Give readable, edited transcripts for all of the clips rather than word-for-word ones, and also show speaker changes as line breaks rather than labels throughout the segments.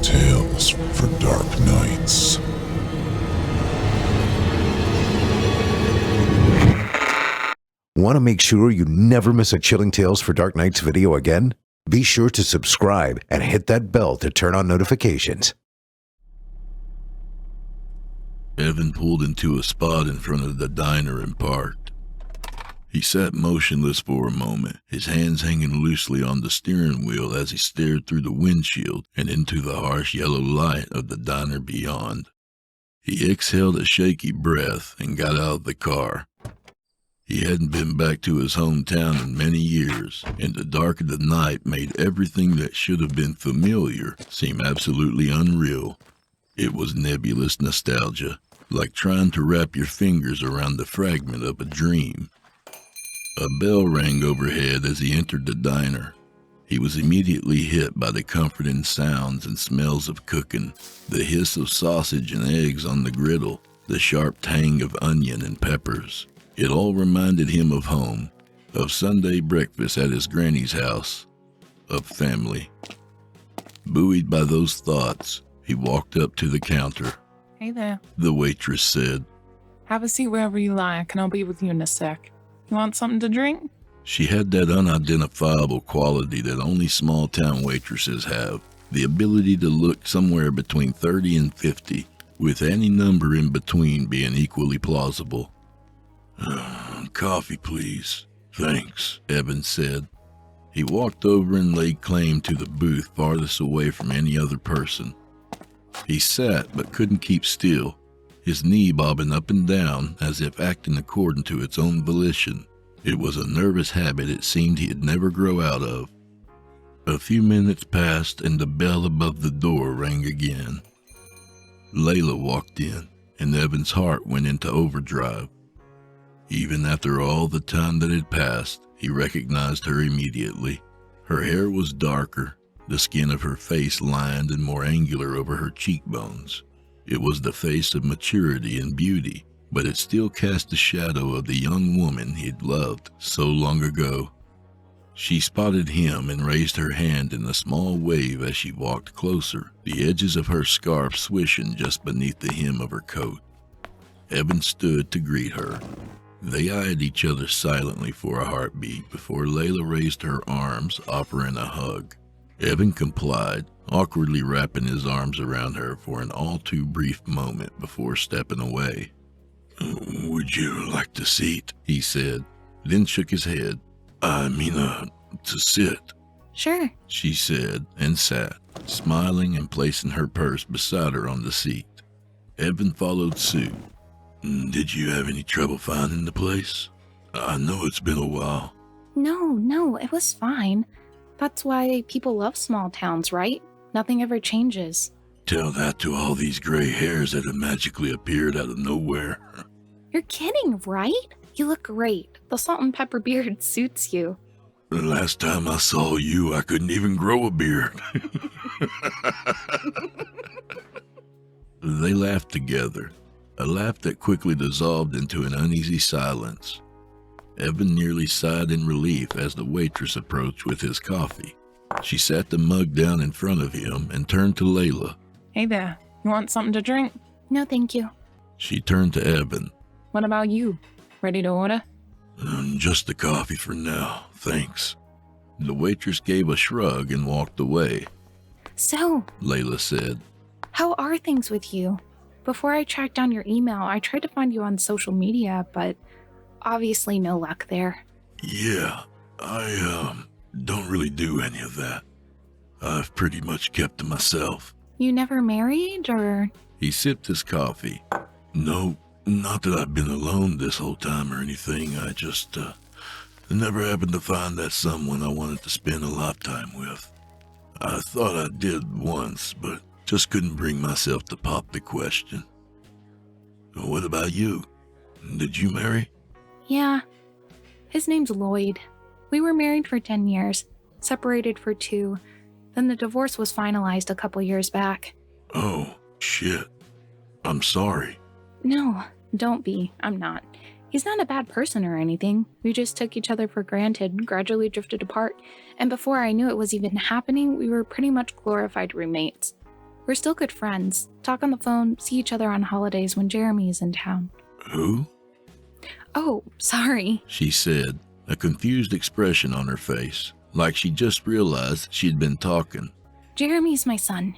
Chilling tales for dark nights.
Want to make sure you never miss a Chilling Tales for Dark Nights video again? Be sure to subscribe and hit that bell to turn on notifications.
Evan pulled into a spot in front of the diner and parked. He sat motionless for a moment, his hands hanging loosely on the steering wheel as he stared through the windshield and into the harsh yellow light of the diner beyond. He exhaled a shaky breath and got out of the car. He hadn't been back to his hometown in many years, and the dark of the night made everything that should have been familiar seem absolutely unreal. It was nebulous nostalgia, like trying to wrap your fingers around the fragment of a dream. A bell rang overhead as he entered the diner. He was immediately hit by the comforting sounds and smells of cooking, the hiss of sausage and eggs on the griddle, the sharp tang of onion and peppers. It all reminded him of home, of Sunday breakfast at his granny's house, of family. Buoyed by those thoughts, he walked up to the counter.
Hey there.
The waitress said,
Have a seat wherever you like, and I'll be with you in a sec. You want something to drink?
She had that unidentifiable quality that only small-town waitresses have, the ability to look somewhere between 30 and 50, with any number in between being equally plausible. Coffee, please. Thanks, Evan said. He walked over and laid claim to the booth farthest away from any other person. He sat but couldn't keep still, his knee bobbing up and down as if acting according to its own volition. It was a nervous habit it seemed he'd never grow out of. A few minutes passed and the bell above the door rang again. Layla walked in, and Evan's heart went into overdrive. Even after all the time that had passed, he recognized her immediately. Her hair was darker, the skin of her face lined and more angular over her cheekbones. It was the face of maturity and beauty, but it still cast the shadow of the young woman he'd loved so long ago. She spotted him and raised her hand in a small wave as she walked closer, the edges of her scarf swishing just beneath the hem of her coat. Evan stood to greet her. They eyed each other silently for a heartbeat before Layla raised her arms, offering a hug. Evan complied, awkwardly wrapping his arms around her for an all-too-brief moment before stepping away. "Would you like to seat?" he said, then shook his head. To sit."
Sure,
she said, and sat, smiling and placing her purse beside her on the seat. Evan followed suit. "Did you have any trouble finding the place? I know it's been a while."
No, it was fine. That's why people love small towns, right? Nothing ever changes.
Tell that to all these gray hairs that have magically appeared out of nowhere.
You're kidding, right? You look great. The salt and pepper beard suits you.
The last time I saw you, I couldn't even grow a beard. They laughed together, a laugh that quickly dissolved into an uneasy silence. Evan nearly sighed in relief as the waitress approached with his coffee. She sat the mug down in front of him and turned to Layla.
Hey there. You want something to drink?
No, thank you.
She turned to Evan.
What about you? Ready to order?
Just the coffee for now, thanks. The waitress gave a shrug and walked away.
So,
Layla said,
how are things with you? Before I tracked down your email, I tried to find you on social media, but obviously no luck there.
Yeah, I don't really do any of that. I've pretty much kept to myself.
You never married, or?
He sipped his coffee. No, not that I've been alone this whole time or anything. I just, never happened to find that someone I wanted to spend a lifetime with. I thought I did once, but just couldn't bring myself to pop the question. What about you? Did you marry?
Yeah. His name's Lloyd. We were married for 10 years, separated for 2. Then the divorce was finalized a couple years back.
Oh, shit. I'm sorry.
No, don't be. I'm not. He's not a bad person or anything. We just took each other for granted, gradually drifted apart, and before I knew it was even happening, we were pretty much glorified roommates. We're still good friends. Talk on the phone, see each other on holidays when Jeremy is in town.
Who?
Oh, sorry.
She said, a confused expression on her face, like she just realized she'd been talking.
Jeremy's my son.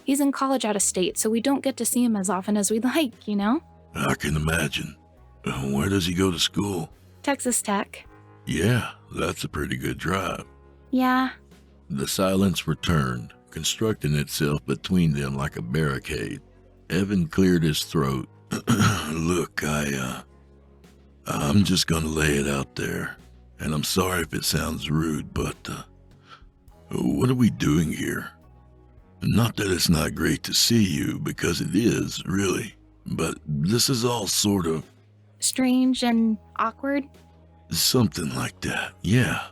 He's in college out of state, so we don't get to see him as often as we'd like, you know?
I can imagine. Where does he go to school?
Texas Tech.
Yeah, that's a pretty good drive.
Yeah.
The silence returned, constructing itself between them like a barricade. Evan cleared his throat. Look, I'm just gonna lay it out there, and I'm sorry if it sounds rude, but what are we doing here? Not that it's not great to see you, because it is, really, but this is all sort of...
Strange and awkward?
Something like that, yeah.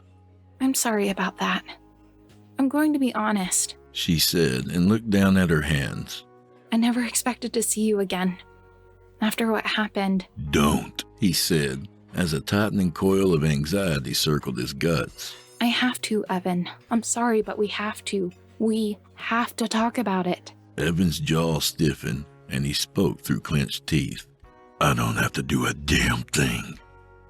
I'm sorry about that. I'm going to be honest.
She said and looked down at her hands.
I never expected to see you again. After what happened.
Don't, he said, as a tightening coil of anxiety circled his guts.
I have to, Evan. I'm sorry, but we have to. We have to talk about it.
Evan's jaw stiffened, and he spoke through clenched teeth. I don't have to do a damn thing.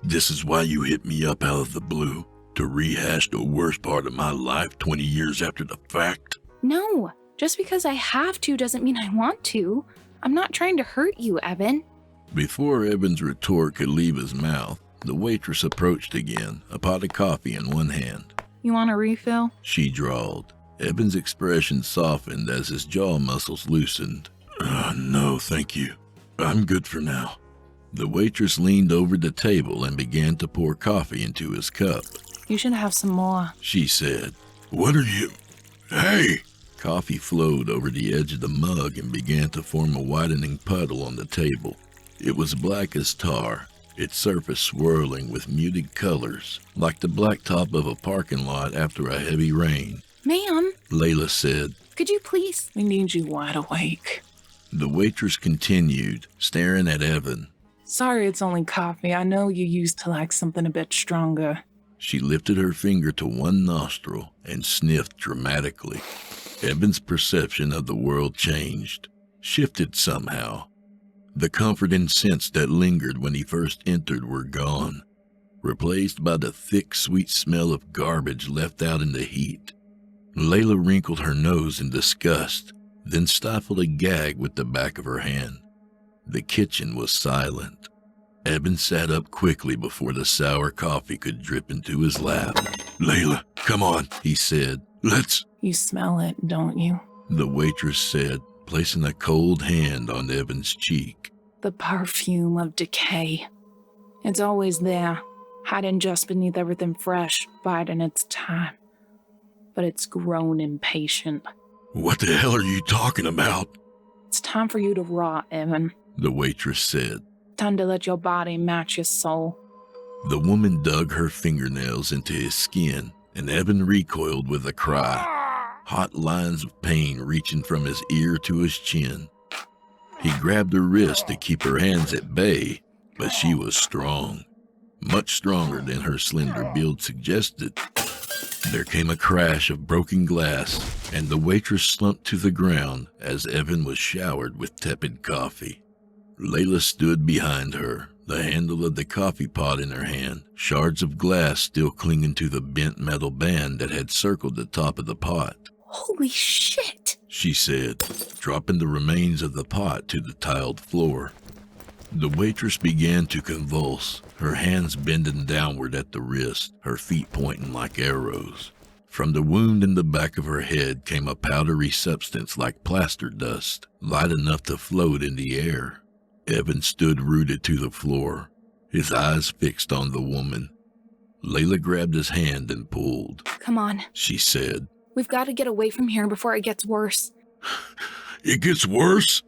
This is why you hit me up out of the blue, to rehash the worst part of my life 20 years after the fact?
No, just because I have to doesn't mean I want to. I'm not trying to hurt you, Evan.
Before Evan's retort could leave his mouth, the waitress approached again, a pot of coffee in one hand.
You want a refill?
She drawled. Evan's expression softened as his jaw muscles loosened. No, thank you. I'm good for now. The waitress leaned over the table and began to pour coffee into his cup.
You should have some more.
She said, What are you? Hey! Coffee flowed over the edge of the mug and began to form a widening puddle on the table. It was black as tar, its surface swirling with muted colors, like the blacktop of a parking lot after a heavy rain.
Ma'am,
Layla said,
could you please?
We need you wide awake.
The waitress continued, staring at Evan.
Sorry it's only coffee. I know you used to like something a bit stronger.
She lifted her finger to one nostril and sniffed dramatically. Evan's perception of the world changed, shifted somehow. The comfort and scents that lingered when he first entered were gone, replaced by the thick, sweet smell of garbage left out in the heat. Layla wrinkled her nose in disgust, then stifled a gag with the back of her hand. The kitchen was silent. Evan sat up quickly before the sour coffee could drip into his lap. Layla, come on, he said. Let's...
You smell it, don't you?
The waitress said, placing a cold hand on Evan's cheek.
The perfume of decay. It's always there, hiding just beneath everything fresh, biding its time. But it's grown impatient.
What the hell are you talking about?
It's time for you to rot, Evan.
The waitress said.
Time to let your body match your soul.
The woman dug her fingernails into his skin, and Evan recoiled with a cry, hot lines of pain reaching from his ear to his chin. He grabbed her wrist to keep her hands at bay, but she was strong, much stronger than her slender build suggested. There came a crash of broken glass, and the waitress slumped to the ground as Evan was showered with tepid coffee. Layla stood behind her, the handle of the coffee pot in her hand, shards of glass still clinging to the bent metal band that had circled the top of the pot.
Holy shit,
She said, dropping the remains of the pot to the tiled floor. The waitress began to convulse, her hands bending downward at the wrist, her feet pointing like arrows. From the wound in the back of her head came a powdery substance like plaster dust, light enough to float in the air. Evan stood rooted to the floor, his eyes fixed on the woman. Layla grabbed his hand and pulled.
Come on.
She said,
We've got to get away from here before it gets worse.
It gets worse?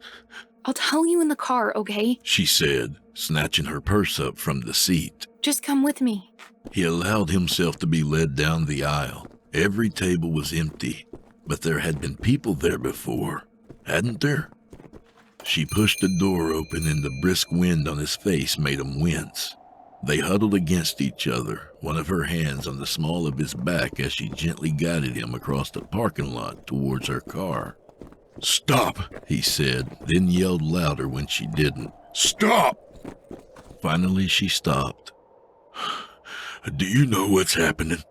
I'll tell you in the car, okay?
She said, snatching her purse up from the seat.
Just come with me.
He allowed himself to be led down the aisle. Every table was empty, but there had been people there before, hadn't there? She pushed the door open and the brisk wind on his face made him wince. They huddled against each other, one of her hands on the small of his back as she gently guided him across the parking lot towards her car. "Stop," he said, then yelled louder when she didn't. "Stop!" Finally, she stopped. "Do you know what's happening?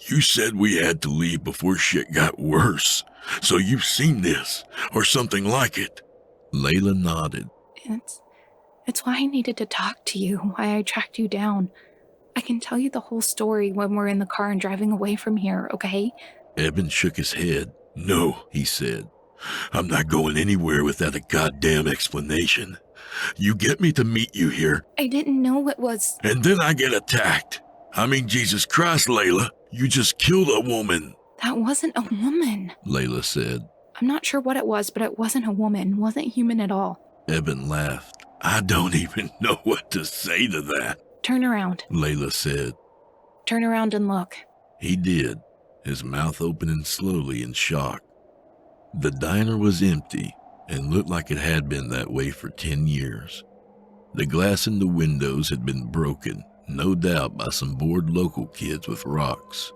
You said we had to leave before shit got worse, so you've seen this, or something like it." Layla nodded.
It's why I needed to talk to you, why I tracked you down. I can tell you the whole story when we're in the car and driving away from here, okay?
Evan shook his head. "No," he said. "I'm not going anywhere without a goddamn explanation. You get me to meet you here,
I didn't know it was...
and then I get attacked. I mean, Jesus Christ, Layla, you just killed a woman."
That wasn't a woman,
Layla said.
I'm not sure what it was, but it wasn't a woman, wasn't human at all.
Evan laughed. "I don't even know what to say to that,"
Turn around.
Layla said.
Turn around and look.
He did, his mouth opening slowly in shock. The diner was empty and looked like it had been that way for 10 years. The glass in the windows had been broken, no doubt by some bored local kids with rocks.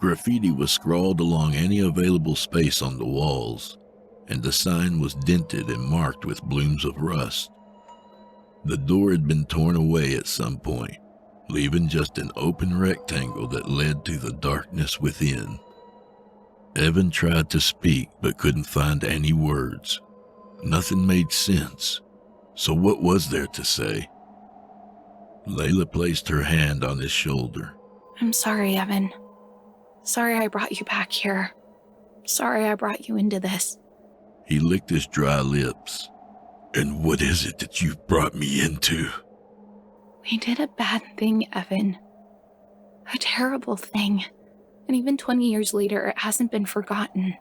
Graffiti was scrawled along any available space on the walls, and the sign was dented and marked with blooms of rust. The door had been torn away at some point, leaving just an open rectangle that led to the darkness within. Evan tried to speak but couldn't find any words. Nothing made sense. So what was there to say? Layla placed her hand on his shoulder.
I'm sorry, Evan. Sorry I brought you back here. Sorry I brought you into this.
He licked his dry lips. "And what is it that you've brought me into?"
We did a bad thing, Evan. A terrible thing. And even 20 years later, it hasn't been forgotten.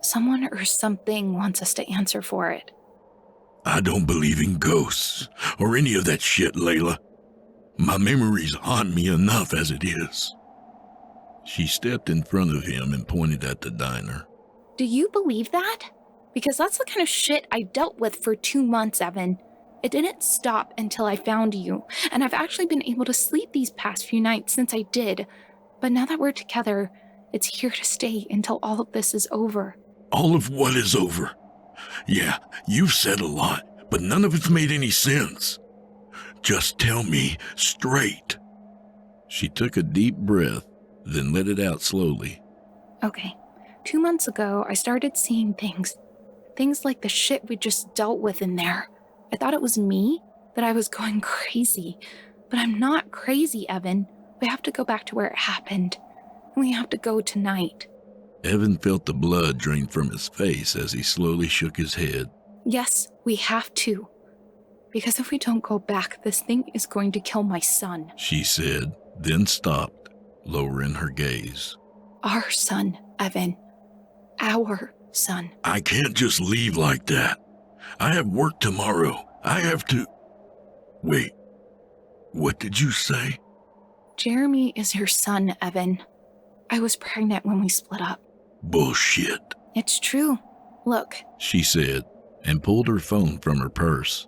Someone or something wants us to answer for it.
"I don't believe in ghosts or any of that shit, Layla. My memories haunt me enough as it is." She stepped in front of him and pointed at the diner.
Do you believe that? Because that's the kind of shit I dealt with for 2 months, Evan. It didn't stop until I found you, and I've actually been able to sleep these past few nights since I did. But now that we're together, it's here to stay until all of this is over.
"All of what is over? Yeah, you've said a lot, but none of it's made any sense. Just tell me straight." She took a deep breath, then let it out slowly.
Okay, 2 months ago, I started seeing things. Things like the shit we just dealt with in there. I thought it was me, that I was going crazy. But I'm not crazy, Evan. We have to go back to where it happened. And we have to go tonight.
Evan felt the blood drain from his face as he slowly shook his head.
Yes, we have to. Because if we don't go back, this thing is going to kill my son.
She said, then stopped, lowering her gaze.
Our son, Evan. Our son.
"I can't just leave like that. I have work tomorrow. I have to..." "Wait, what did you say?"
Jeremy is your son, Evan. I was pregnant when we split up.
"Bullshit,"
It's true. Look.
she said, and pulled her phone from her purse.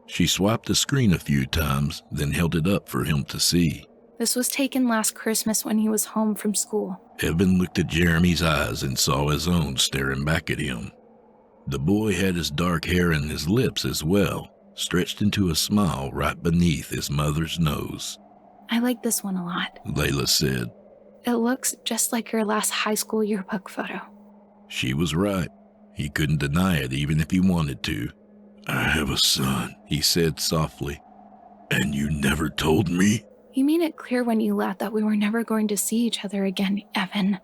She swiped the screen a few times, then held it up for him to see.
This was taken last Christmas when he was home from school.
Evan looked at Jeremy's eyes and saw his own staring back at him. The boy had his dark hair and his lips as well, stretched into a smile right beneath his mother's nose.
I like this one a lot.
Layla said.
It looks just like your last high school yearbook photo.
She was right. He couldn't deny it even if he wanted to. "I have a son," he said softly. "And you never told me?"
You made it clear when you left that we were never going to see each other again, Evan.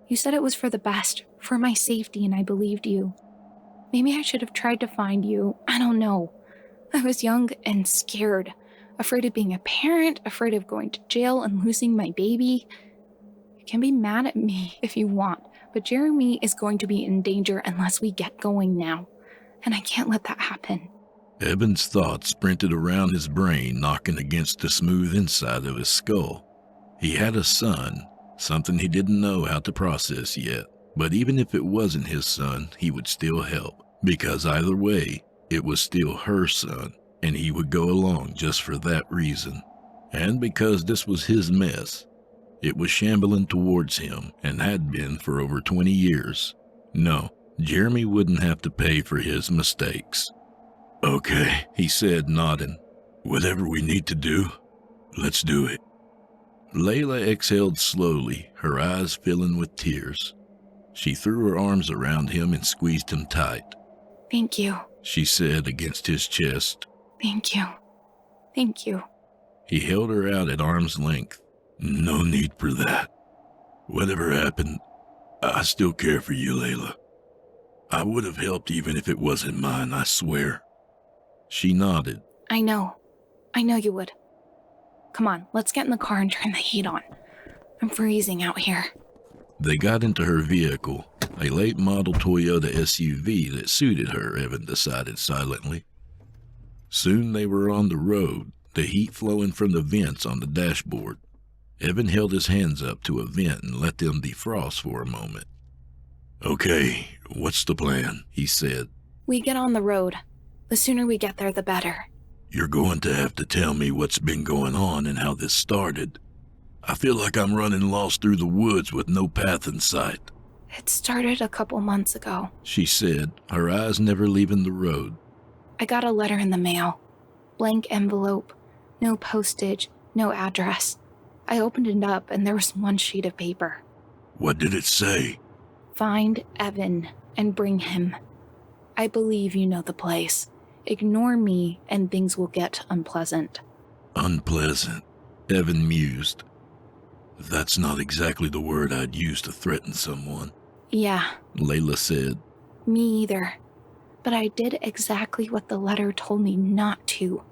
You said it was for the best, for my safety, and I believed you. Maybe I should have tried to find you. I don't know. I was young and scared, afraid of being a parent, afraid of going to jail and losing my baby. You can be mad at me if you want, but Jeremy is going to be in danger unless we get going now, and I can't let that happen.
Evan's thoughts sprinted around his brain, knocking against the smooth inside of his skull. He had a son, something he didn't know how to process yet. But even if it wasn't his son, he would still help, because either way, it was still her son, and he would go along just for that reason. And because this was his mess, it was shambling towards him and had been for over 20 years. No, Jeremy wouldn't have to pay for his mistakes. Okay, he said, nodding. Whatever we need to do, let's do it. Layla exhaled slowly, her eyes filling with tears. She threw her arms around him and squeezed him tight.
Thank you.
She said against his chest.
Thank you. Thank you.
He held her out at arm's length. No need for that. Whatever happened, I still care for you, Layla. I would have helped even if it wasn't mine, I swear. She nodded.
I know you would. Come on, let's get in the car and turn the heat on. I'm freezing out here.
They got into her vehicle, a late model Toyota SUV that suited her, Evan decided silently. Soon they were on the road, the heat flowing from the vents on the dashboard. Evan held his hands up to a vent and let them defrost for a moment. Okay, what's the plan? He said.
We get on the road. The sooner we get there, the better.
You're going to have to tell me what's been going on and how this started. I feel like I'm running lost through the woods with no path in sight.
It started a couple months ago,
she said, her eyes never leaving the road.
I got a letter in the mail. Blank envelope. No postage. No address. I opened it up and there was one sheet of paper.
What did it say?
Find Evan and bring him. I believe you know the place. Ignore me and things will get unpleasant.
Unpleasant, Evan mused. That's not exactly the word I'd use to threaten someone.
Yeah.
Layla said.
Me either. But I did exactly what the letter told me not to.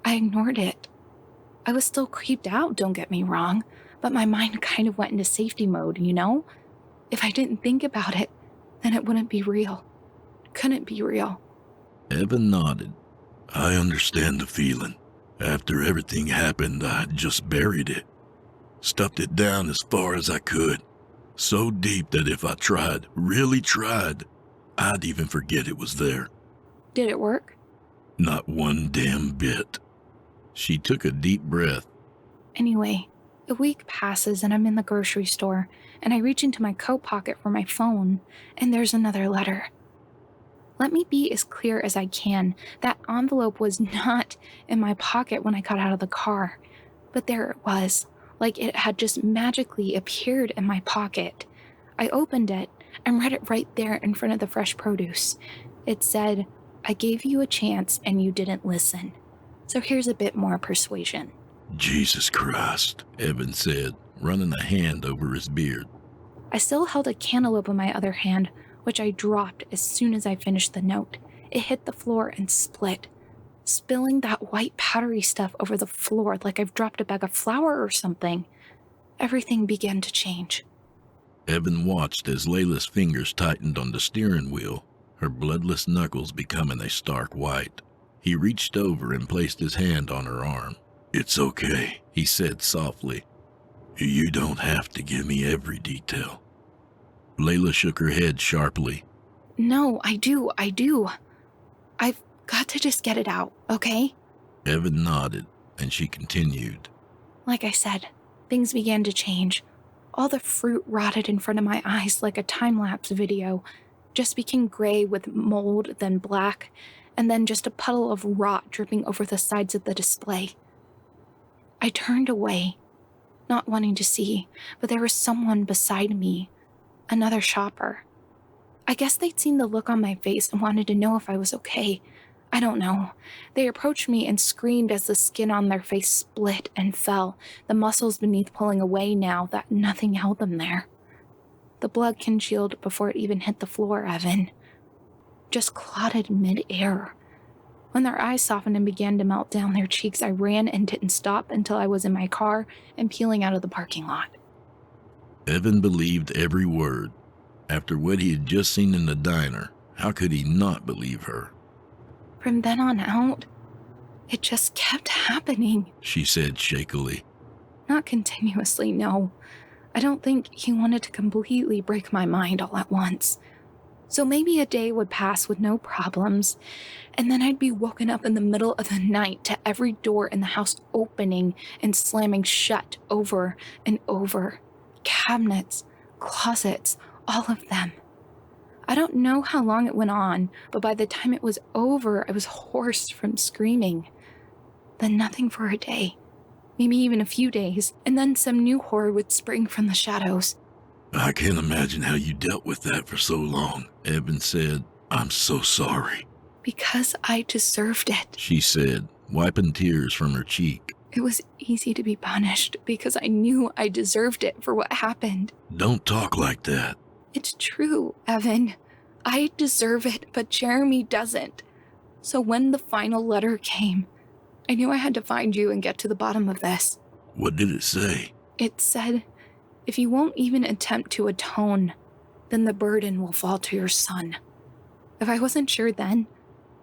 I ignored it. I was still creeped out, don't get me wrong, but my mind kind of went into safety mode, you know? If I didn't think about it, then it wouldn't be real. Couldn't be real.
Evan nodded. I understand the feeling. After everything happened, I just buried it. Stuffed it down as far as I could. So deep that if I tried, really tried, I'd even forget it was there.
Did it work?
Not one damn bit. She took a deep breath.
Anyway, a week passes and I'm in the grocery store, and I reach into my coat pocket for my phone, and there's another letter. Let me be as clear as I can. That envelope was not in my pocket when I got out of the car, but there it was, like it had just magically appeared in my pocket. I opened it and read it right there in front of the fresh produce. It said, I gave you a chance and you didn't listen. So here's a bit more persuasion.
Jesus Christ, Evan said, running a hand over his beard.
I still held a cantaloupe in my other hand, which I dropped as soon as I finished the note. It hit the floor and split, spilling that white powdery stuff over the floor like I've dropped a bag of flour or something. Everything began to change.
Evan watched as Layla's fingers tightened on the steering wheel, her bloodless knuckles becoming a stark white. He reached over and placed his hand on her arm. It's okay, he said softly. You don't have to give me every detail. Layla shook her head sharply.
No, I do. I've got to just get it out, okay?
Evan nodded, and she continued.
Like I said, things began to change. All the fruit rotted in front of my eyes like a time-lapse video, just became gray with mold, then black, and then just a puddle of rot dripping over the sides of the display. I turned away, not wanting to see, but there was someone beside me, another shopper. I guess they'd seen the look on my face and wanted to know if I was okay. I don't know. They approached me and screamed as the skin on their face split and fell, the muscles beneath pulling away now that nothing held them there. The blood congealed before it even hit the floor, Evan. Just clotted mid-air. When their eyes softened and began to melt down their cheeks, I ran and didn't stop until I was in my car and peeling out of the parking lot.
Evan believed every word. After what he had just seen in the diner, how could he not believe her?
From then on out, it just kept happening,
she said shakily.
Not continuously, no. I don't think he wanted to completely break my mind all at once. So maybe a day would pass with no problems, and then I'd be woken up in the middle of the night to every door in the house opening and slamming shut over and over. Cabinets, closets, all of them. I don't know how long it went on, but by the time it was over, I was hoarse from screaming. Then nothing for a day, maybe even a few days, and then some new horror would spring from the shadows.
I can't imagine how you dealt with that for so long, Evan said. I'm so sorry.
Because I deserved it,
She said, wiping tears from her cheek.
It was easy to be punished because I knew I deserved it for what happened.
Don't talk like that.
It's true, Evan. I deserve it, but Jeremy doesn't. So when the final letter came, I knew I had to find you and get to the bottom of this.
What did it say?
It said, if you won't even attempt to atone, then the burden will fall to your son. If I wasn't sure then,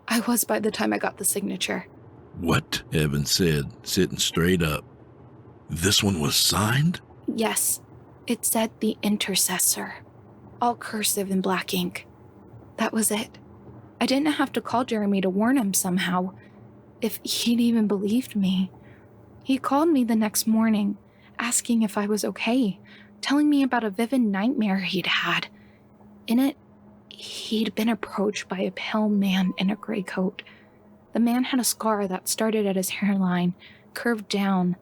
I was by the time I got the signature.
What? Evan said, sitting straight up. This one was signed?
Yes, it said the intercessor. All cursive in black ink. That was it. I didn't have to call Jeremy to warn him somehow, if he'd even believed me. He called me the next morning, asking if I was okay, telling me about a vivid nightmare he'd had. In it, he'd been approached by a pale man in a gray coat. The man had a scar that started at his hairline, curved down,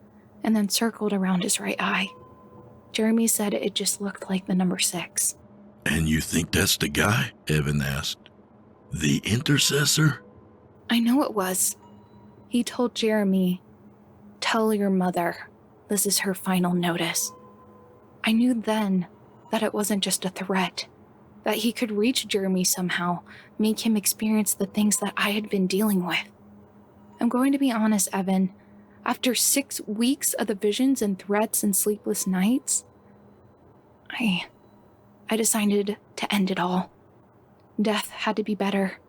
and then circled around his right eye. Jeremy said it just looked like the number 6.
And you think that's the guy? Evan asked. The intercessor?
I know it was. He told Jeremy, tell your mother this is her final notice. I knew then that it wasn't just a threat, that he could reach Jeremy somehow, make him experience the things that I had been dealing with. I'm going to be honest, Evan. After 6 weeks of the visions and threats and sleepless nights, I decided to end it all. Death had to be better.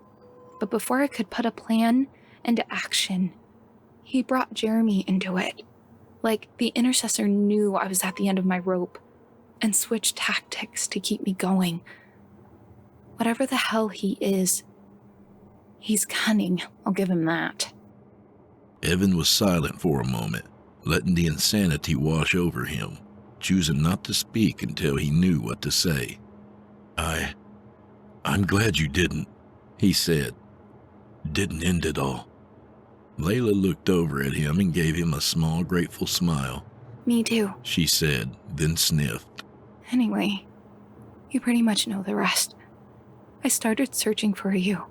But before I could put a plan into action, he brought Jeremy into it. Like the intercessor knew I was at the end of my rope and switched tactics to keep me going. Whatever the hell he is, he's cunning, I'll give him that.
Evan was silent for a moment, letting the insanity wash over him, choosing not to speak until he knew what to say. I'm glad you didn't, he said. Didn't end it all. Layla looked over at him and gave him a small, grateful smile.
Me too,
She said, then sniffed.
Anyway, you pretty much know the rest. I started searching for you,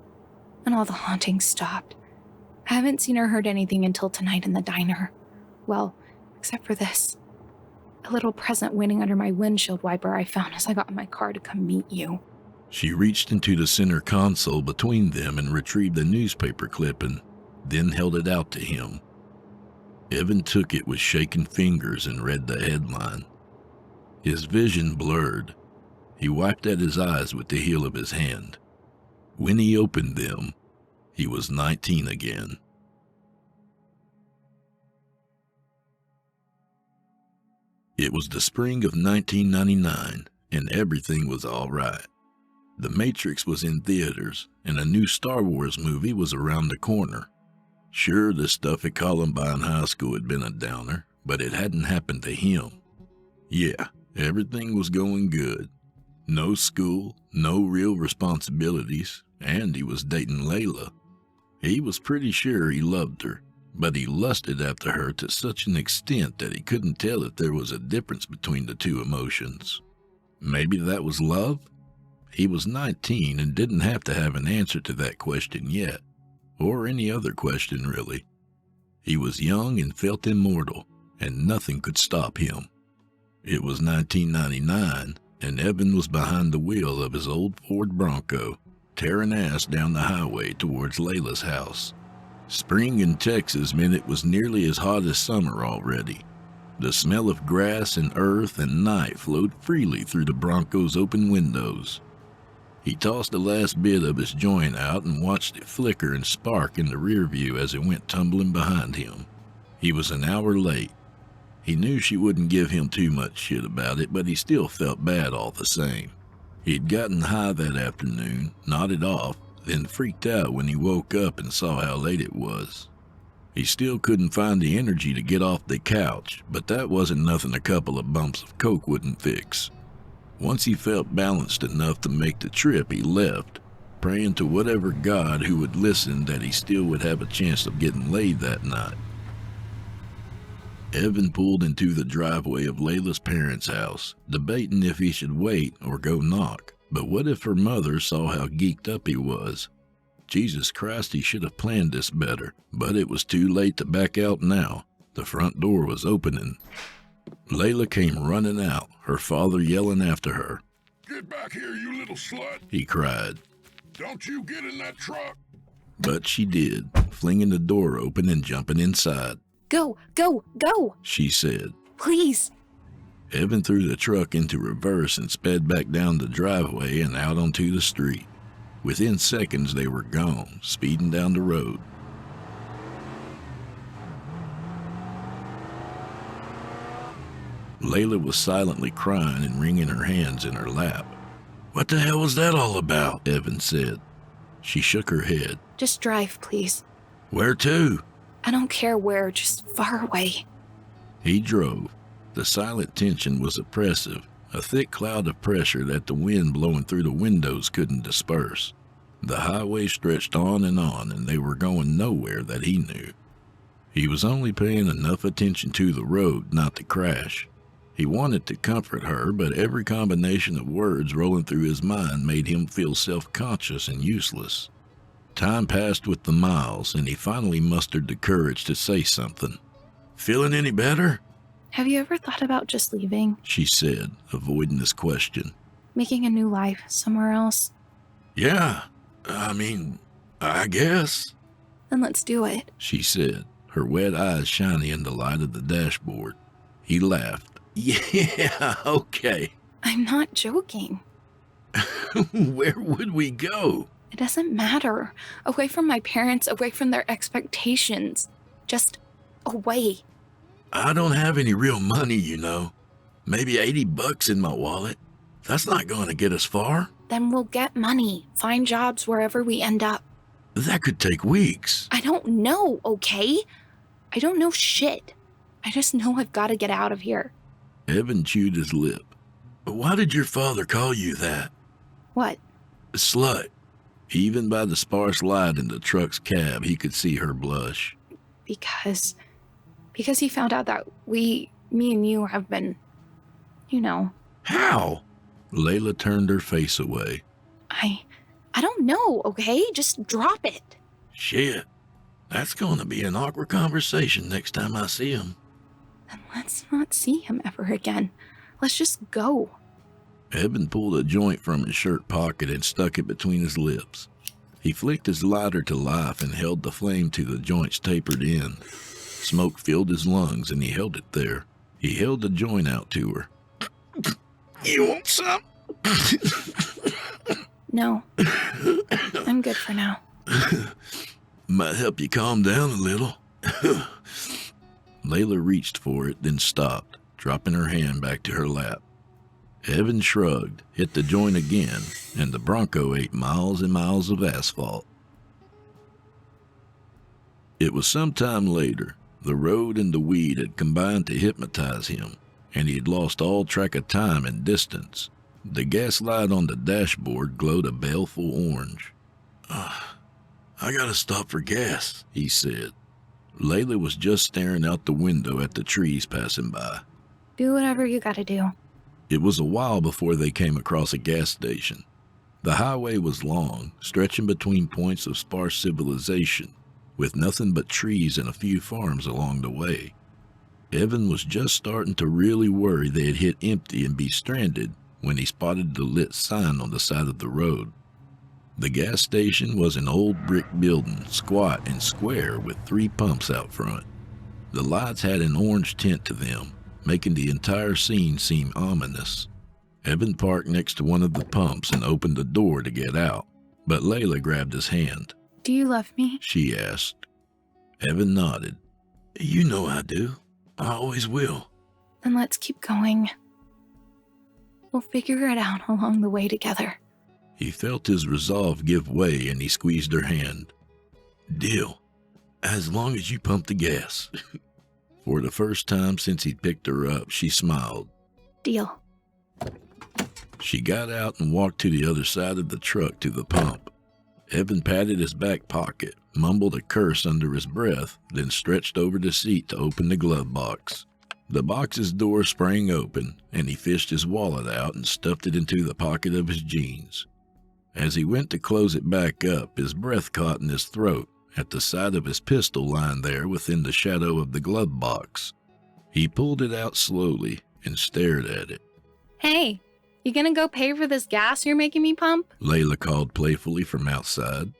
and all the hauntings stopped. I haven't seen or heard anything until tonight in the diner. Well, except for this. A little present waiting under my windshield wiper I found as I got in my car to come meet you.
She reached into the center console between them and retrieved a newspaper clipping, then held it out to him. Evan took it with shaking fingers and read the headline. His vision blurred. He wiped at his eyes with the heel of his hand. When he opened them, he was 19 again. It was the spring of 1999, and everything was all right. The Matrix was in theaters, and a new Star Wars movie was around the corner. Sure, the stuff at Columbine High School had been a downer, but it hadn't happened to him. Yeah, everything was going good. No school, no real responsibilities, and he was dating Layla. He was pretty sure he loved her, but he lusted after her to such an extent that he couldn't tell if there was a difference between the two emotions. Maybe that was love? He was 19 and didn't have to have an answer to that question yet, or any other question really. He was young and felt immortal, and nothing could stop him. It was 1999, and Evan was behind the wheel of his old Ford Bronco, tearing ass down the highway towards Layla's house. Spring in Texas meant it was nearly as hot as summer already. The smell of grass and earth and night flowed freely through the Bronco's open windows. He tossed the last bit of his joint out and watched it flicker and spark in the rear view as it went tumbling behind him. He was an hour late. He knew she wouldn't give him too much shit about it, but he still felt bad all the same. He'd gotten high that afternoon, nodded off, then freaked out when he woke up and saw how late it was. He still couldn't find the energy to get off the couch, but that wasn't nothing a couple of bumps of coke wouldn't fix. Once he felt balanced enough to make the trip, he left, praying to whatever God who would listen that he still would have a chance of getting laid that night. Evan pulled into the driveway of Layla's parents' house, debating if he should wait or go knock. But what if her mother saw how geeked up he was? Jesus Christ, he should have planned this better, but it was too late to back out now. The front door was opening. Layla came running out, her father yelling after her.
Get back here, you little slut!
He cried.
Don't you get in that truck!
But she did, flinging the door open and jumping inside.
Go, go, go!
She said.
Please!
Evan threw the truck into reverse and sped back down the driveway and out onto the street. Within seconds, they were gone, speeding down the road. Layla was silently crying and wringing her hands in her lap. What the hell was that all about? Evan said. She shook her head.
Just drive, please.
Where to?
I don't care where, just far away.
He drove. The silent tension was oppressive, a thick cloud of pressure that the wind blowing through the windows couldn't disperse. The highway stretched on, and they were going nowhere that he knew. He was only paying enough attention to the road not to crash. He wanted to comfort her, but every combination of words rolling through his mind made him feel self-conscious and useless. Time passed with the miles, and he finally mustered the courage to say something. Feeling any better?
Have you ever thought about just leaving?
She said, avoiding his question.
Making a new life somewhere else?
Yeah, I guess.
Then let's do it.
She said, her wet eyes shiny in the light of the dashboard. He laughed. Yeah, okay.
I'm not joking.
Where would we go?
It doesn't matter. Away from my parents, away from their expectations. Just away.
I don't have any real money, you know. Maybe $80 in my wallet. That's not going to get us far.
Then we'll get money. Find jobs wherever we end up.
That could take weeks.
I don't know, okay? I don't know shit. I just know I've got to get out of here.
Evan chewed his lip. Why did your father call you that?
What?
Slut. Even by the sparse light in the truck's cab, he could see her blush.
Because he found out that me and you have been, you know.
How? Layla turned her face away.
I don't know, okay? Just drop it.
Shit. That's going to be an awkward conversation next time I see him.
Then let's not see him ever again. Let's just go.
Evan pulled a joint from his shirt pocket and stuck it between his lips. He flicked his lighter to life and held the flame to the joint's tapered end. Smoke filled his lungs and he held it there. He held the joint out to her. You want some?
No. I'm good for now.
Might help you calm down a little. Layla reached for it, then stopped, dropping her hand back to her lap. Evan shrugged, hit the joint again, and the Bronco ate miles and miles of asphalt. It was some time later. The road and the weed had combined to hypnotize him, and he had lost all track of time and distance. The gaslight on the dashboard glowed a baleful orange. I gotta stop for gas, he said. Layla was just staring out the window at the trees passing by.
Do whatever you gotta do.
It was a while before they came across a gas station. The highway was long, stretching between points of sparse civilization, with nothing but trees and a few farms along the way. Evan was just starting to really worry they had hit empty and be stranded when he spotted the lit sign on the side of the road. The gas station was an old brick building, squat and square with 3 pumps out front. The lights had an orange tint to them, making the entire scene seem ominous. Evan parked next to one of the pumps and opened the door to get out, but Layla grabbed his hand.
Do you love me?
She asked. Evan nodded. You know I do. I always will.
Then let's keep going. We'll figure it out along the way together.
He felt his resolve give way and he squeezed her hand. Deal. As long as you pump the gas. For the first time since he'd picked her up, she smiled.
Deal.
She got out and walked to the other side of the truck to the pump. Evan patted his back pocket, mumbled a curse under his breath, then stretched over the seat to open the glove box. The box's door sprang open, and he fished his wallet out and stuffed it into the pocket of his jeans. As he went to close it back up, his breath caught in his throat at the sight of his pistol lying there within the shadow of the glove box. He pulled it out slowly and stared at it.
Hey, you gonna go pay for this gas you're making me pump?
Layla called playfully from outside.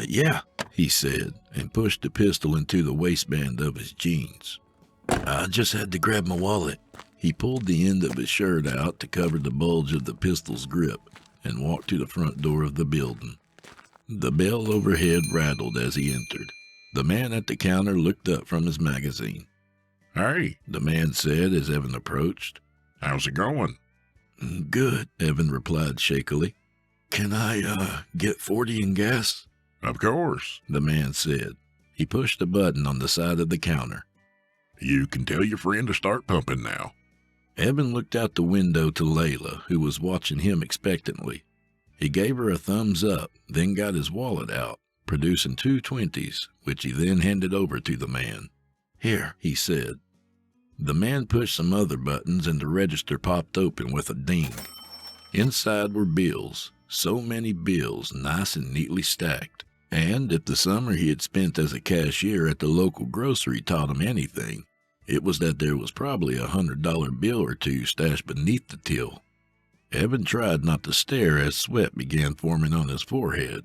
Yeah, he said, and pushed the pistol into the waistband of his jeans. I just had to grab my wallet. He pulled the end of his shirt out to cover the bulge of the pistol's grip and walked to the front door of the building. The bell overhead rattled as he entered. The man at the counter looked up from his magazine.
Hey,
The man said as Evan approached.
how's it going?
Good, Evan replied shakily. Can I, get 40 in gas?
Of course.
The man said. He pushed a button on the side of the counter.
You can tell your friend to start pumping now.
Evan looked out the window to Layla, who was watching him expectantly. He gave her a thumbs up, then got his wallet out, producing 2 20s, which he then handed over to the man. Here, he said. The man pushed some other buttons and the register popped open with a ding. Inside were bills, so many bills, nice and neatly stacked. And if the summer he had spent as a cashier at the local grocery taught him anything, it was that there was probably a $100 bill or two stashed beneath the till. Evan tried not to stare as sweat began forming on his forehead.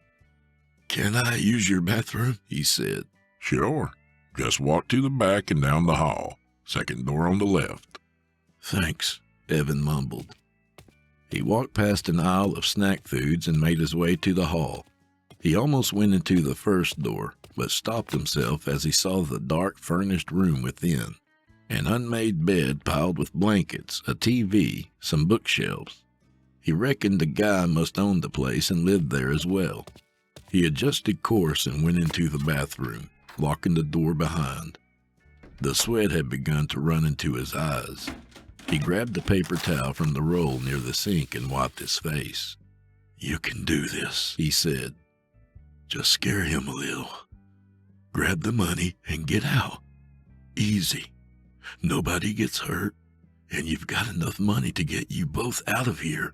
Can I use your bathroom? He said.
Sure. Just walk to the back and down the hall. Second door on the left.
Thanks, Evan mumbled. He walked past an aisle of snack foods and made his way to the hall. He almost went into the first door, but stopped himself as he saw the dark, furnished room within. An unmade bed piled with blankets, a TV, some bookshelves. He reckoned the guy must own the place and lived there as well. He adjusted course and went into the bathroom, locking the door behind. The sweat had begun to run into his eyes. He grabbed the paper towel from the roll near the sink and wiped his face. You can do this, he said. Just scare him a little. Grab the money and get out. Easy. Nobody gets hurt, and you've got enough money to get you both out of here.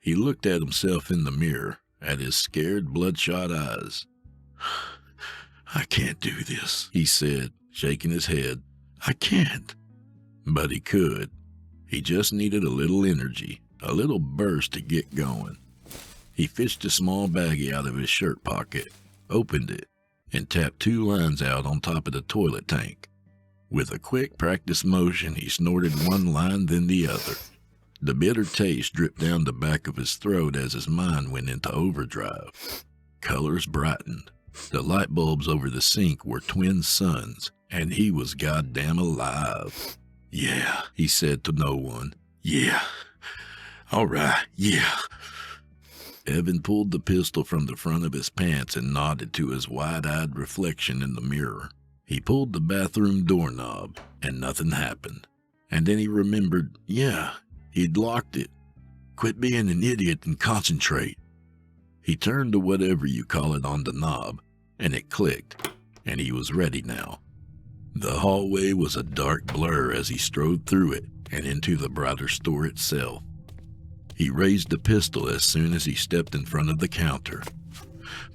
He looked at himself in the mirror, at his scared, bloodshot eyes. I can't do this, he said, shaking his head. I can't. But he could. He just needed a little energy, a little burst to get going. He fished a small baggie out of his shirt pocket, opened it, and tapped 2 lines out on top of the toilet tank. With a quick practice motion, he snorted one line, then the other. The bitter taste dripped down the back of his throat as his mind went into overdrive. Colors brightened. The light bulbs over the sink were twin suns, and he was goddamn alive. Yeah, he said to no one. Yeah. All right, yeah. Evan pulled the pistol from the front of his pants and nodded to his wide-eyed reflection in the mirror. He pulled the bathroom doorknob, and nothing happened. And then he remembered, he'd locked it. Quit being an idiot and concentrate. He turned to whatever you call it on the knob, and it clicked, and he was ready now. The hallway was a dark blur as he strode through it and into the brighter store itself. He raised the pistol as soon as he stepped in front of the counter.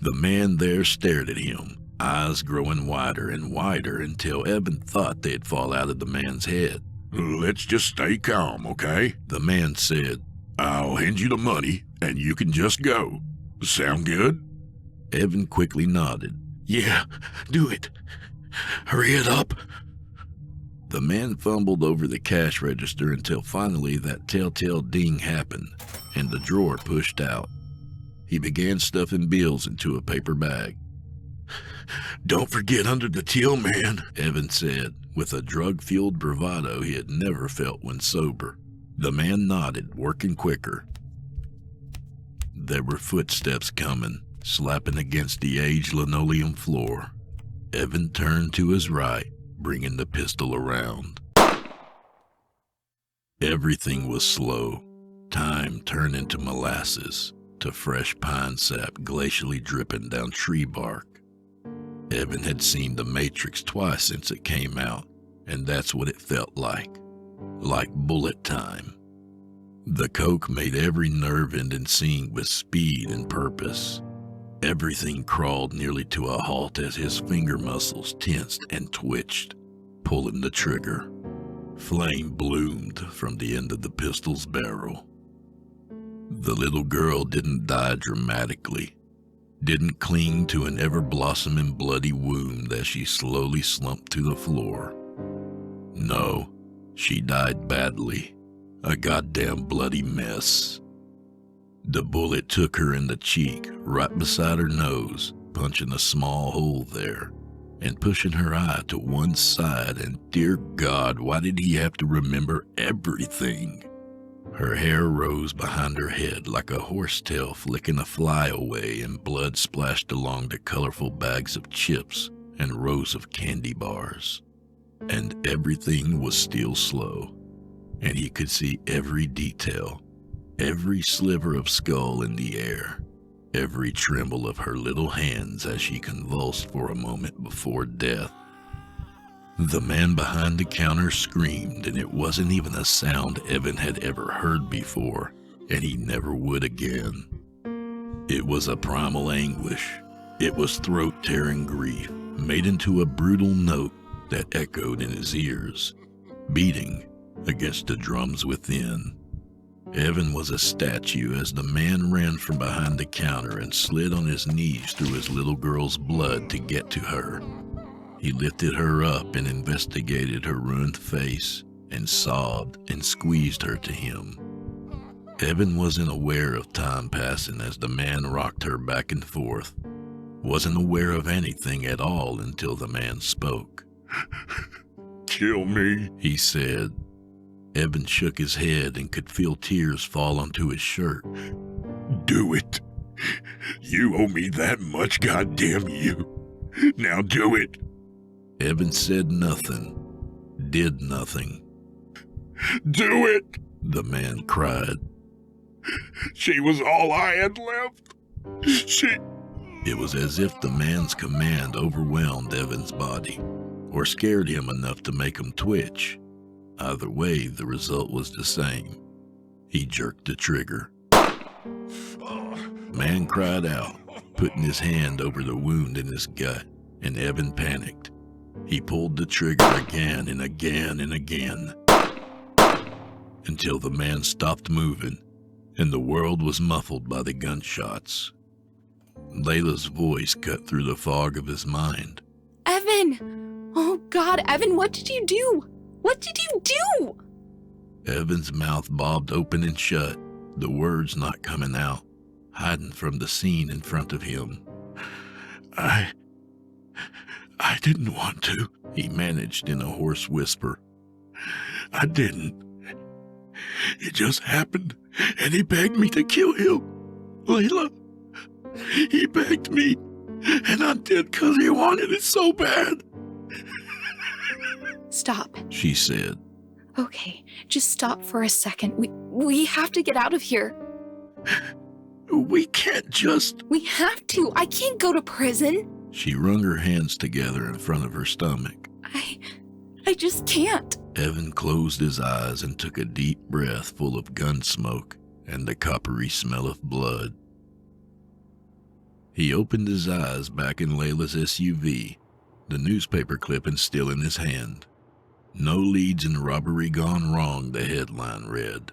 The man there stared at him, eyes growing wider and wider until Evan thought they'd fall out of the man's head.
Let's just stay calm, okay?
The man said,
I'll hand you the money, and you can just go. Sound good?
Evan quickly nodded. Yeah, do it. Hurry it up. The man fumbled over the cash register until finally that telltale ding happened, and the drawer pushed out. He began stuffing bills into a paper bag. Don't forget under the till, man, Evan said, with a drug-fueled bravado he had never felt when sober. The man nodded, working quicker. There were footsteps coming, slapping against the aged linoleum floor. Evan turned to his right, bringing the pistol around. Everything was slow. Time turned into molasses, to fresh pine sap glacially dripping down tree bark. Evan had seen The Matrix twice since it came out, and that's what it felt like bullet time. The coke made every nerve ending sing with speed and purpose. Everything crawled nearly to a halt as his finger muscles tensed and twitched, pulling the trigger. Flame bloomed from the end of the pistol's barrel. The little girl didn't die dramatically, didn't cling to an ever-blossoming bloody wound as she slowly slumped to the floor. No, she died badly, a goddamn bloody mess. The bullet took her in the cheek, right beside her nose, punching a small hole there, and pushing her eye to one side, and dear God, why did he have to remember everything? Her hair rose behind her head like a horsetail flicking a fly away, and blood splashed along the colorful bags of chips and rows of candy bars. And everything was still slow, and he could see every detail, every sliver of skull in the air, every tremble of her little hands as she convulsed for a moment before death. The man behind the counter screamed, and it wasn't even a sound Evan had ever heard before, and he never would again. It was a primal anguish. It was throat-tearing grief, made into a brutal note that echoed in his ears, beating against the drums within. Evan was a statue as the man ran from behind the counter and slid on his knees through his little girl's blood to get to her. He lifted her up and investigated her ruined face and sobbed and squeezed her to him. Evan wasn't aware of time passing as the man rocked her back and forth, wasn't aware of anything at all until the man spoke.
Kill me,
he said. Evan shook his head and could feel tears fall onto his shirt.
Do it. You owe me that much, goddamn you. Now do it.
Evan said nothing, did nothing.
Do it,
the man cried.
She was all I had left.
It was as if the man's command overwhelmed Evan's body, or scared him enough to make him twitch. Either way, the result was the same. He jerked the trigger. Man cried out, putting his hand over the wound in his gut, and Evan panicked. He pulled the trigger again and again and again, until the man stopped moving, and the world was muffled by the gunshots. Layla's voice cut through the fog of his mind.
Evan! Oh God, Evan, what did you do? What did you do?
Evan's mouth bobbed open and shut, the words not coming out, hiding from the scene in front of him.
I didn't want to,
he managed in a hoarse whisper.
I didn't. It just happened, and he begged me to kill him. Layla, he begged me, and I did because he wanted it so bad.
Stop,
she said.
Okay, just stop for a second. We have to get out of here.
We can't just...
We have to. I can't go to prison.
She wrung her hands together in front of her stomach.
I just can't.
Evan closed his eyes and took a deep breath full of gun smoke and the coppery smell of blood. He opened his eyes back in Layla's SUV, the newspaper clipping still in his hand. No leads in robbery gone wrong, the headline read.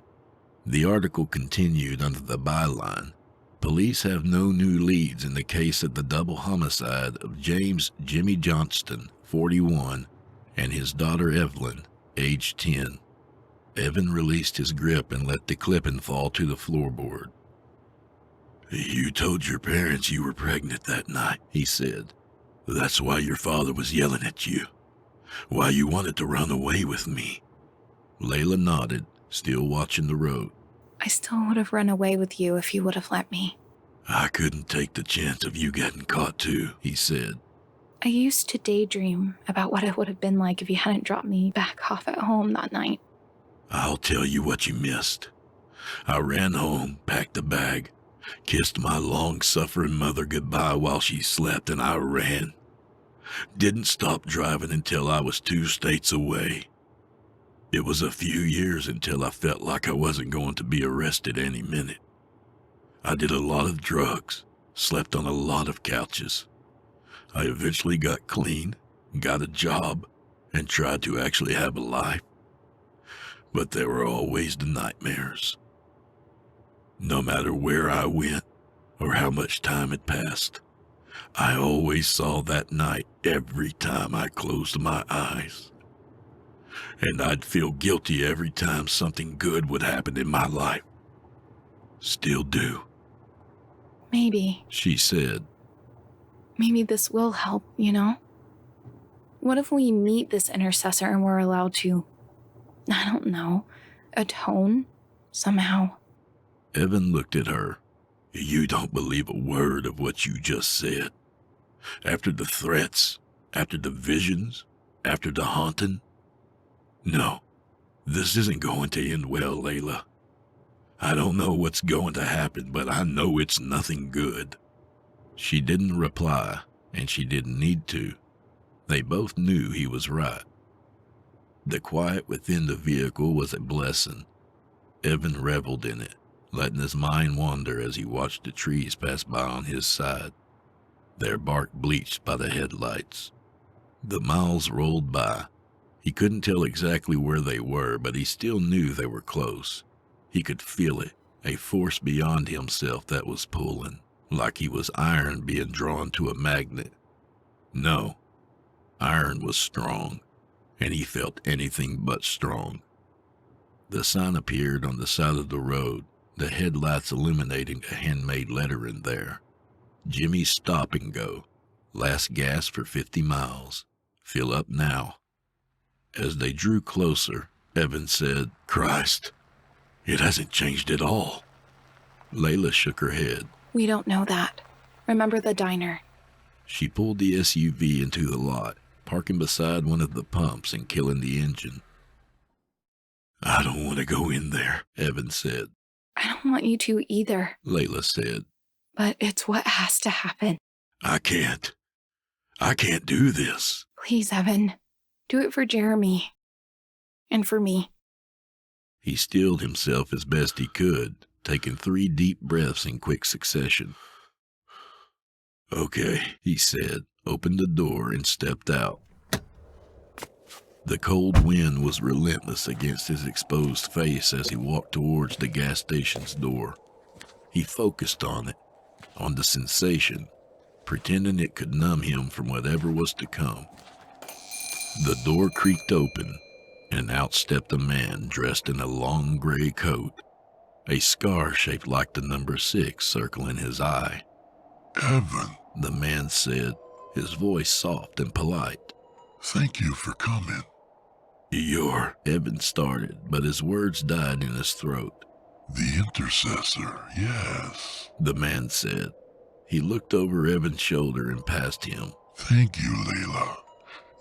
The article continued under the byline, police have no new leads in the case of the double homicide of James Jimmy Johnston, 41, and his daughter Evelyn, age 10. Evan released his grip and let the clipping fall to the floorboard. You told your parents you were pregnant that night, he said. That's why your father was yelling at you. Why you wanted to run away with me. Layla nodded, still watching the road.
I still would have run away with you if you would have let me.
I couldn't take the chance of you getting caught too, he said.
I used to daydream about what it would have been like if you hadn't dropped me back off at home that night.
I'll tell you what you missed.
I ran home, packed a bag, kissed my long-suffering mother goodbye while she slept, and I ran. Didn't stop driving until I was 2 states away. It was a few years until I felt like I wasn't going to be arrested any minute. I did a lot of drugs, slept on a lot of couches. I eventually got clean, got a job, and tried to actually have a life. But there were always the nightmares. No matter where I went or how much time had passed, I always saw that night every time I closed my eyes. And I'd feel guilty every time something good would happen in my life. Still do.
Maybe.
She said.
Maybe this will help, you know? What if we meet this intercessor and we're allowed to, I don't know, atone somehow?
Evan looked at her. You don't believe a word of what you just said. After the threats, after the visions, after the haunting? No, this isn't going to end well, Layla. I don't know what's going to happen, but I know it's nothing good.
She didn't reply, and she didn't need to. They both knew he was right. The quiet within the vehicle was a blessing. Evan reveled in it, letting his mind wander as he watched the trees pass by on his side, their bark bleached by the headlights. The miles rolled by. He couldn't tell exactly where they were, but he still knew they were close. He could feel it, a force beyond himself that was pulling, like he was iron being drawn to a magnet. No, iron was strong, and he felt anything but strong. The sign appeared on the side of the road, the headlights illuminating a handmade lettering there. Jimmy's Stop and Go. Last gas for 50 miles. Fill up now. As they drew closer, Evan said,
Christ, it hasn't changed at all.
Layla shook her head.
We don't know that. Remember the diner.
She pulled the SUV into the lot, parking beside one of the pumps and killing the engine.
I don't want to go in there,
Evan said.
I don't want you to either.
Layla said.
But it's what has to happen.
I can't do this.
Please, Evan. Do it for Jeremy. And for me.
He stilled himself as best he could, taking 3 deep breaths in quick succession.
Okay,
he said, opened the door and stepped out. The cold wind was relentless against his exposed face as he walked towards the gas station's door. He focused on it, on the sensation, pretending it could numb him from whatever was to come. The door creaked open, and out stepped a man dressed in a long gray coat, a scar shaped like the number 6 circling his eye.
Evan,
the man said, his voice soft and polite.
Thank you for coming.
Evan started, but his words died in his throat.
The intercessor, yes,
the man said. He looked over Evan's shoulder and past him.
Thank you, Layla.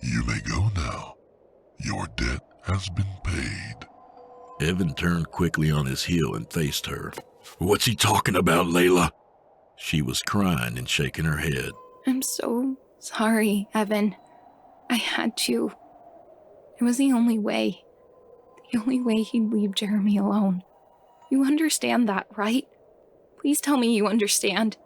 You may go now. Your debt has been paid.
Evan turned quickly on his heel and faced her.
What's he talking about, Layla?
She was crying and shaking her head.
I'm so sorry, Evan. I had to. It was the only way. The only way he'd leave Jeremy alone. You understand that, right? Please tell me you understand.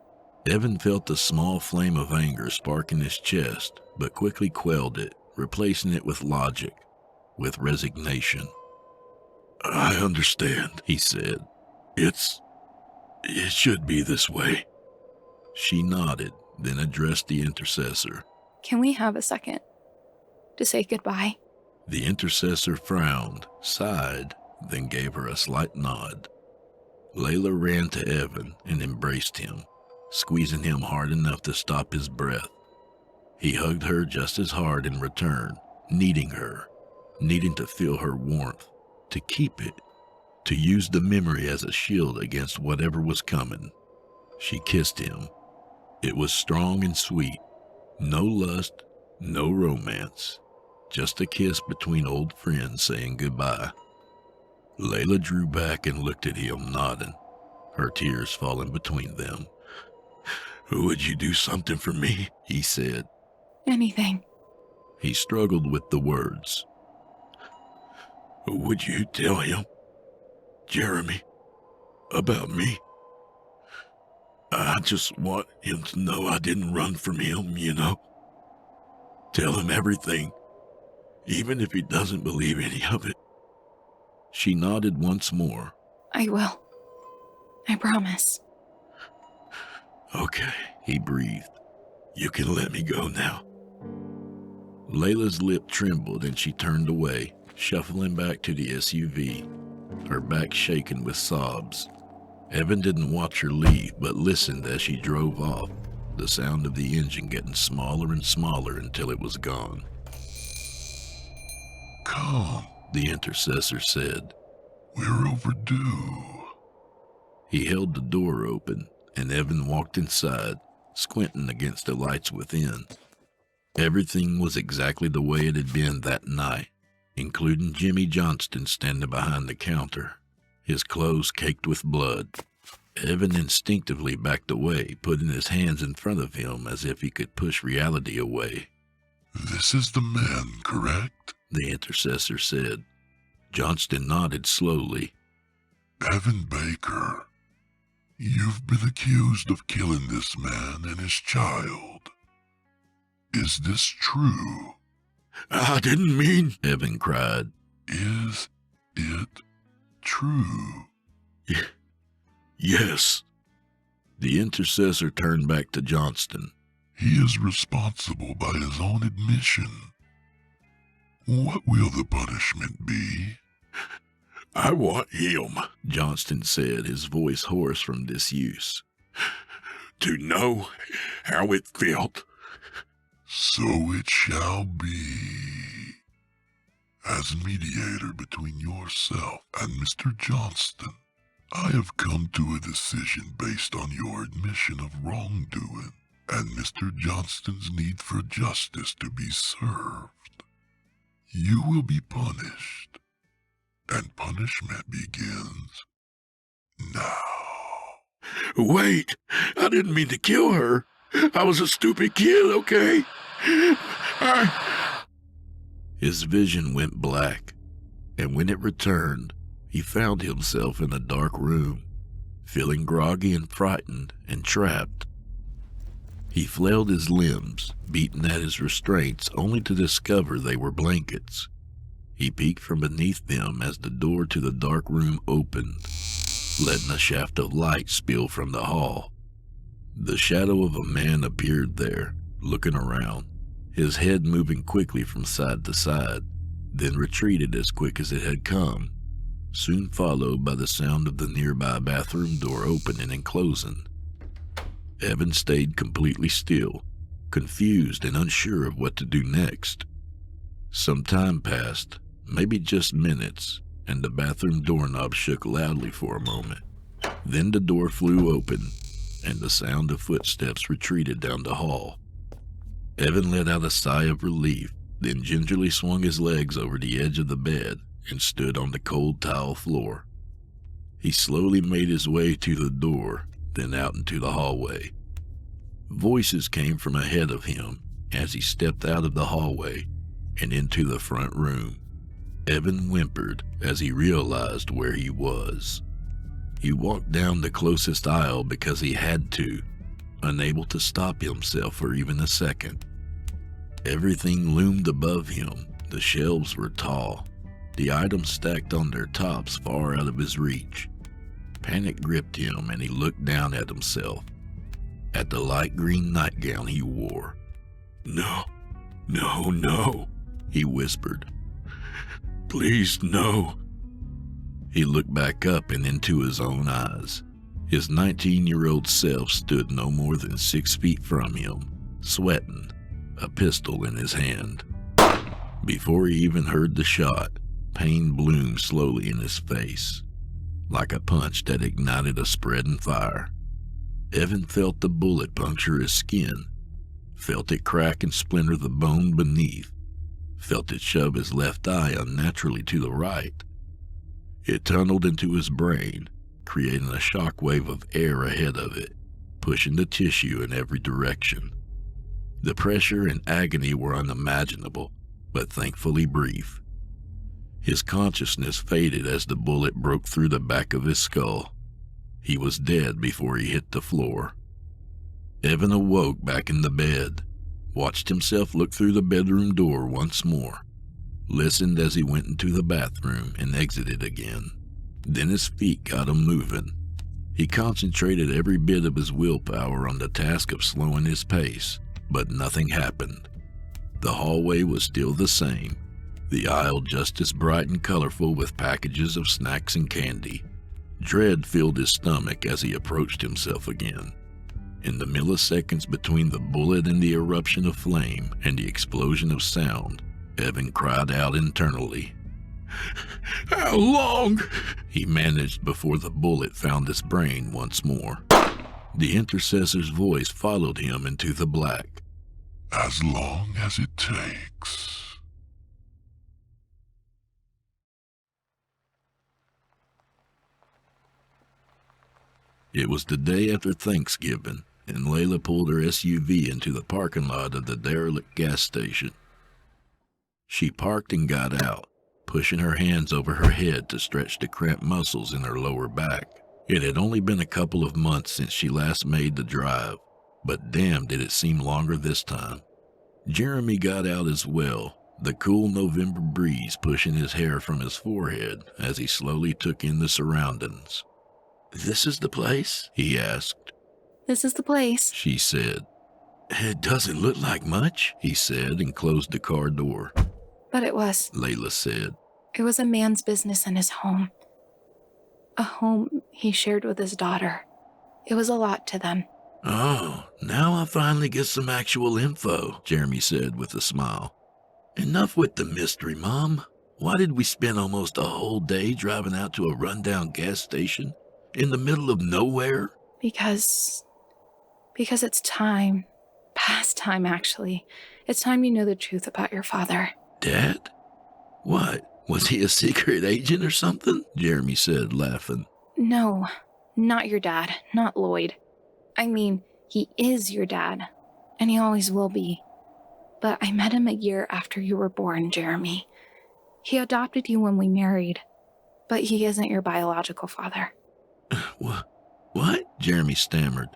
Evan felt a small flame of anger spark in his chest, but quickly quelled it, replacing it with logic, with resignation.
I understand,
he said.
It should be this way.
She nodded, then addressed the intercessor.
Can we have a second to say goodbye?
The intercessor frowned, sighed, then gave her a slight nod. Layla ran to Evan and embraced him, squeezing him hard enough to stop his breath. He hugged her just as hard in return, needing her, needing to feel her warmth, to keep it, to use the memory as a shield against whatever was coming. She kissed him. It was strong and sweet. No lust, no romance. Just a kiss between old friends saying goodbye. Layla drew back and looked at him, nodding, her tears falling between them.
Would you do something for me?
He said.
Anything.
He struggled with the words.
Would you tell him, Jeremy, about me? I just want him to know I didn't run from him, you know. Tell him everything, even if he doesn't believe any of it.
She nodded once more.
I will. I promise.
Okay,
he breathed.
You can let me go now.
Layla's lip trembled and she turned away, shuffling back to the SUV, her back shaken with sobs. Evan didn't watch her leave, but listened as she drove off, the sound of the engine getting smaller and smaller until it was gone.
Come,
The intercessor said.
we're overdue.
He held the door open, and Evan walked inside, squinting against the lights within. Everything was exactly the way it had been that night, including Jimmy Johnston standing behind the counter, his clothes caked with blood. Evan instinctively backed away, putting his hands in front of him as if he could push reality away.
This is the man, correct?
The intercessor said. Johnston nodded slowly.
Evan Baker. You've been accused of killing this man and his child. Is this true?
I didn't mean...
Evan cried.
Is it true?
Yes.
The intercessor turned back to Johnston.
He is responsible by his own admission. What will the punishment be?
I want him,
Johnston said, his voice hoarse from disuse.
to know how it felt.
So it shall be. As mediator between yourself and Mr. Johnston, I have come to a decision based on your admission of wrongdoing and Mr. Johnston's need for justice to be served. You will be punished, and punishment begins now.
Wait, I didn't mean to kill her. I was a stupid kid, okay?
His vision went black, and when it returned, he found himself in a dark room, feeling groggy and frightened and trapped. He flailed his limbs, beating at his restraints only to discover they were blankets. He peeked from beneath them as the door to the dark room opened, letting a shaft of light spill from the hall. The shadow of a man appeared there, looking around, his head moving quickly from side to side, then retreated as quick as it had come, soon followed by the sound of the nearby bathroom door opening and closing. Evan stayed completely still, confused and unsure of what to do next. Some time passed, maybe just minutes, and the bathroom doorknob shook loudly for a moment. Then the door flew open, and the sound of footsteps retreated down the hall. Evan let out a sigh of relief, then gingerly swung his legs over the edge of the bed and stood on the cold tile floor. He slowly made his way to the door, then out into the hallway. Voices came from ahead of him as he stepped out of the hallway and into the front room. Evan whimpered as he realized where he was. He walked down the closest aisle because he had to, unable to stop himself for even a second. Everything loomed above him. The shelves were tall, the items stacked on their tops far out of his reach. Panic gripped him and he looked down at himself, at the light green nightgown he wore.
No, no, no,
he whispered.
Please, no.
He looked back up and into his own eyes. His 19-year-old self stood no more than 6 feet from him, sweating, a pistol in his hand. Before he even heard the shot, pain bloomed slowly in his face, like a punch that ignited a spreading fire. Evan felt the bullet puncture his skin, felt it crack and splinter the bone beneath, felt it shove his left eye unnaturally to the right. It tunneled into his brain, creating a shockwave of air ahead of it, pushing the tissue in every direction. The pressure and agony were unimaginable, but thankfully brief. His consciousness faded as the bullet broke through the back of his skull. He was dead before he hit the floor. Evan awoke back in the bed, watched himself look through the bedroom door once more, listened as he went into the bathroom and exited again. Then his feet got him moving. He concentrated every bit of his willpower on the task of slowing his pace, but nothing happened. The hallway was still the same, the aisle just as bright and colorful with packages of snacks and candy. Dread filled his stomach as he approached himself again. In the milliseconds between the bullet and the eruption of flame and the explosion of sound, Evan cried out internally.
How long?
He managed before the bullet found his brain once more. The intercessor's voice followed him into the black.
As long as it takes.
It was the day after Thanksgiving, and Layla pulled her SUV into the parking lot of the derelict gas station. She parked and got out, pushing her hands over her head to stretch the cramped muscles in her lower back. It had only been a couple of months since she last made the drive, but damn did it seem longer this time. Jeremy got out as well, the cool November breeze pushing his hair from his forehead as he slowly took in the surroundings. "This is the place?" he asked.
This is the place.
She said. "It doesn't look like much," he said and closed the car door.
But it was.
Layla said.
It was a man's business and his home. A home he shared with his daughter. It was a lot to them.
"Oh, now I finally get some actual info," Jeremy said with a smile. "Enough with the mystery, Mom. Why did we spend almost a whole day driving out to a rundown gas station in the middle of nowhere?"
Because it's time. Past time, actually. It's time you know the truth about your father.
"Dad? What? Was he a secret agent or something?" Jeremy said, laughing.
No, not your dad, not Lloyd. I mean, he is your dad, and he always will be. But I met him a year after you were born, Jeremy. He adopted you when we married, but he isn't your biological father.
What? Jeremy stammered.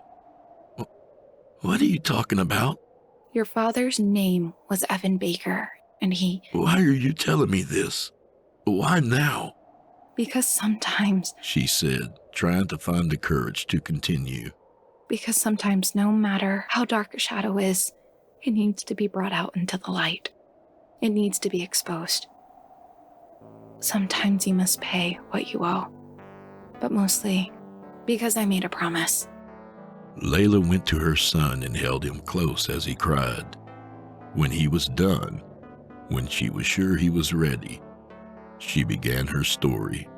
What are you talking about?
Your father's name was Evan Baker, and he...
Why are you telling me this? Why now?
Because sometimes...
She said, trying to find the courage to continue.
Because sometimes, no matter how dark a shadow is, it needs to be brought out into the light. It needs to be exposed. Sometimes you must pay what you owe. But mostly, because I made a promise.
Layla went to her son and held him close as he cried. When he was done, when she was sure he was ready, she began her story.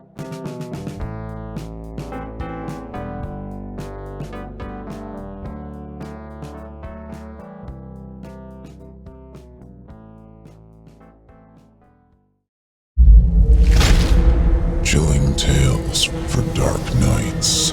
Chilling tales for dark nights.